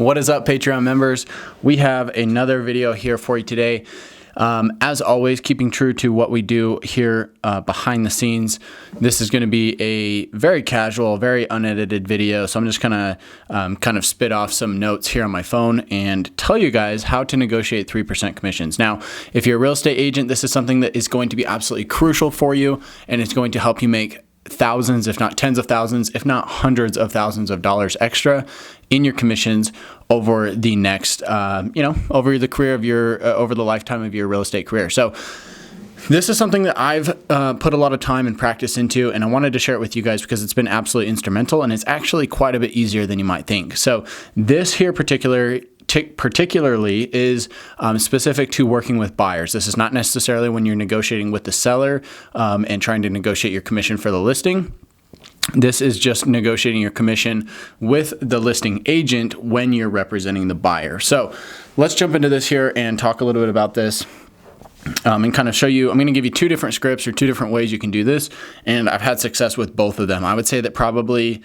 What is up, Patreon members? We have another video here for you today. As always, keeping true to what we do here behind the scenes. This is going to be a very casual, very unedited video. So I'm just going to kind of spit off some notes here on my phone and tell you guys how to negotiate 3% commissions. Now, if you're a real estate agent, this is something that is going to be absolutely crucial for you, and it's going to help you make thousands, if not tens of thousands, if not hundreds of thousands of dollars extra in your commissions over the next, over the career of your, over the lifetime of your real estate career. So this is something that I've put a lot of time and practice into, and I wanted to share it with you guys because it's been absolutely instrumental, and it's actually quite a bit easier than you might think. So this here particularly is specific to working with buyers. This is not necessarily when you're negotiating with the seller and trying to negotiate your commission for the listing. This is just negotiating your commission with the listing agent when you're representing the buyer. So let's jump into this here and talk a little bit about this. And kind of show you, I'm going to give you two different scripts or two different ways you can do this. And I've had success with both of them. I would say that probably,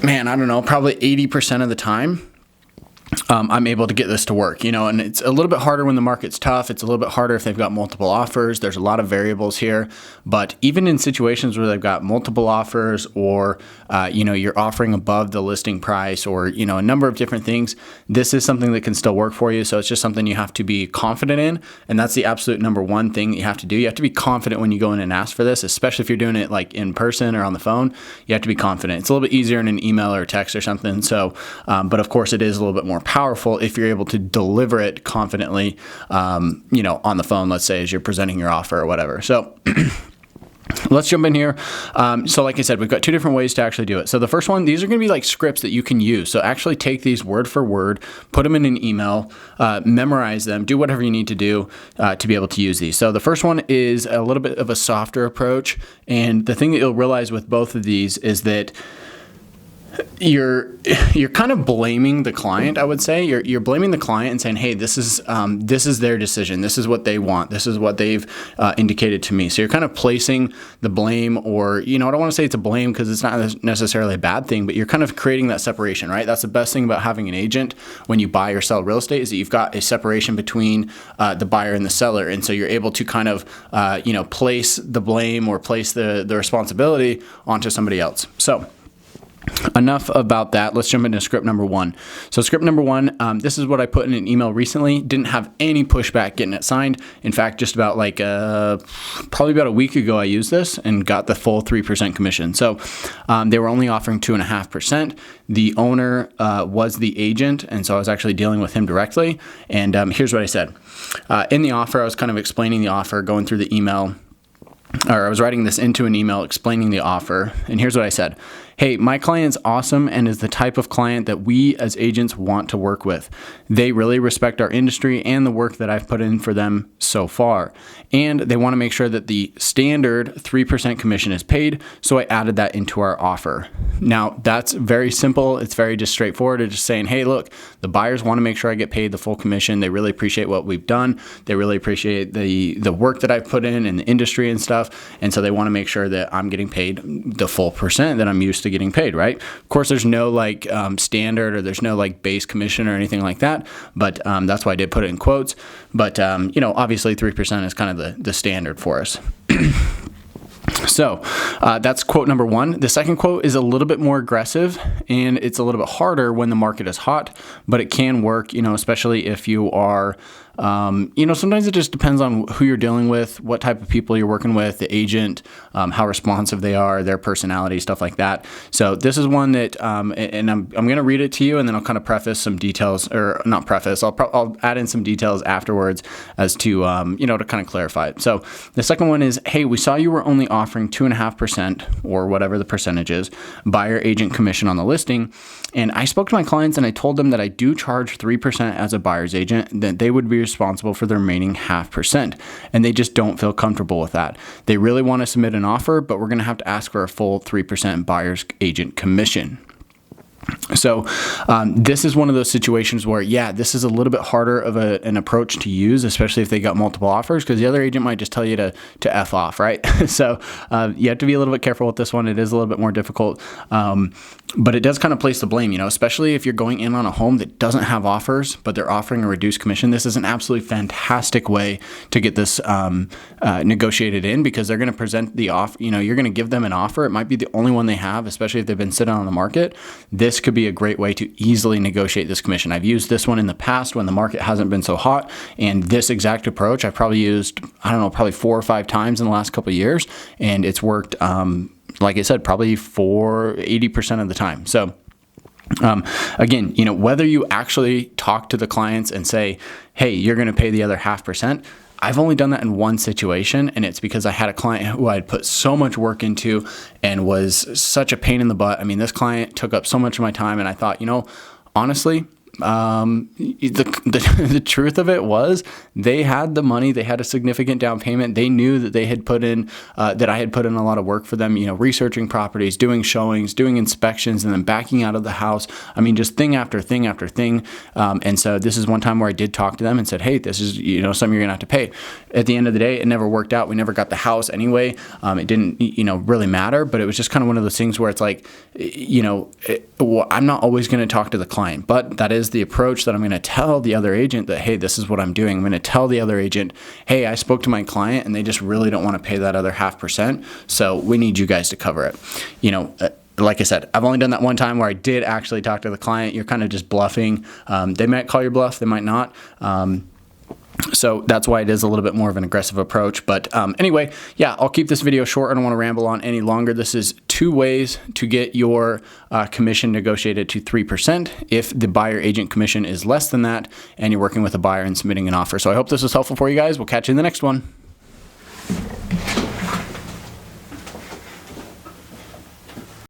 probably 80% of the time, I'm able to get this to work, and it's a little bit harder when the market's tough. It's a little bit harder if they've got multiple offers. There's a lot of variables here, but even in situations where they've got multiple offers or, you're offering above the listing price or, a number of different things, this is something that can still work for you. So it's just something you have to be confident in. And that's the absolute number one thing that you have to do. You have to be confident when you go in and ask for this, especially if you're doing it like in person or on the phone. You have to be confident. It's a little bit easier in an email or a text or something. So, but of course it is a little bit more powerful if you're able to deliver it confidently, on the phone, let's say, as you're presenting your offer or whatever. So let's jump in here. So like I said, we've got two different ways to actually do it. So the first one, these are going to be like scripts that you can use. So actually take these word for word, put them in an email, memorize them, do whatever you need to do to be able to use these. So the first one is a little bit of a softer approach. And the thing that you'll realize with both of these is that you're kind of blaming the client. I would say you're blaming the client and saying, hey, this is their decision. This is what they want. This is what they've indicated to me. So you're kind of placing the blame, or, I don't want to say it's a blame because it's not necessarily a bad thing, but you're kind of creating that separation, right? That's the best thing about having an agent when you buy or sell real estate, is that you've got a separation between the buyer and the seller. And so you're able to kind of, place the blame or place the responsibility onto somebody else. So enough about that. Let's jump into script number one. So script number one, this is what I put in an email recently. Didn't have any pushback getting it signed. In fact, just about probably about a week ago, I used this and got the full 3% commission. So they were only offering 2.5%. The owner was the agent, and so I was actually dealing with him directly. And here's what I said. In the offer, I was kind of explaining the offer, going through the email, or I was writing this into an email explaining the offer. And here's what I said. Hey, my client's awesome and is the type of client that we as agents want to work with. They really respect our industry and the work that I've put in for them so far. And they want to make sure that the standard 3% commission is paid. So I added that into our offer. Now, that's very simple. It's very just straightforward. It's just saying, hey, look, the buyers want to make sure I get paid the full commission. They really appreciate what we've done. They really appreciate the work that I've put in the industry and stuff. And so they want to make sure that I'm getting paid the full percent that I'm used to getting paid, right? Of course, there's no standard, or there's no base commission or anything like that, but that's why I did put it in quotes. But obviously 3% is kind of the standard for us. So that's quote number one. The second quote is a little bit more aggressive, and it's a little bit harder when the market is hot, but it can work, especially if you are, sometimes it just depends on who you're dealing with, what type of people you're working with, the agent, how responsive they are, their personality, stuff like that. So this is one that, and I'm going to read it to you, and then I'll kind of preface some details, or not preface, I'll add in some details afterwards as to, to kind of clarify it. So the second one is, hey, we saw you were only offering 2.5% or whatever the percentage is, buyer agent commission on the listing. And I spoke to my clients and I told them that I do charge 3% as a buyer's agent, that they would be responsible for the remaining 0.5%. And they just don't feel comfortable with that. They really want to submit an offer, but we're going to have to ask for a full 3% buyer's agent commission. So this is one of those situations where, this is a little bit harder of an approach to use, especially if they got multiple offers, because the other agent might just tell you to F off, right? So you have to be a little bit careful with this one. It is a little bit more difficult. But it does kind of place the blame, especially if you're going in on a home that doesn't have offers, but they're offering a reduced commission. This is an absolutely fantastic way to get this negotiated in, because they're going to present the offer. You're going to give them an offer. It might be the only one they have, especially if they've been sitting on the market. This could be a great way to easily negotiate this commission. I've used this one in the past when the market hasn't been so hot, and this exact approach I've probably used, probably 4 or 5 times in the last couple of years, and it's worked. Like I said, probably for 80% of the time. So again, whether you actually talk to the clients and say, hey, you're going to pay the other 0.5%. I've only done that in one situation, and it's because I had a client who I had put so much work into and was such a pain in the butt. This client took up so much of my time, and I thought, honestly, the truth of it was they had the money, they had a significant down payment. They knew that they had put in, that I had put in a lot of work for them, researching properties, doing showings, doing inspections, and then backing out of the house. Just thing after thing after thing. And so this is one time where I did talk to them and said, hey, this is, something you're gonna have to pay. At the end of the day, it never worked out. We never got the house anyway. It didn't, really matter, but it was just kind of one of those things where it's like, I'm not always going to talk to the client, but that is the approach that I'm going to tell the other agent that, hey, this is what I'm doing. I'm going to tell the other agent, hey, I spoke to my client and they just really don't want to pay that other 0.5%. So we need you guys to cover it. Like I said, I've only done that one time where I did actually talk to the client. You're kind of just bluffing. They might call your bluff. They might not. So that's why it is a little bit more of an aggressive approach. But anyway, yeah, I'll keep this video short. I don't want to ramble on any longer. This is 2 ways to get your commission negotiated to 3% if the buyer agent commission is less than that and you're working with a buyer and submitting an offer. So I hope this was helpful for you guys. We'll catch you in the next one.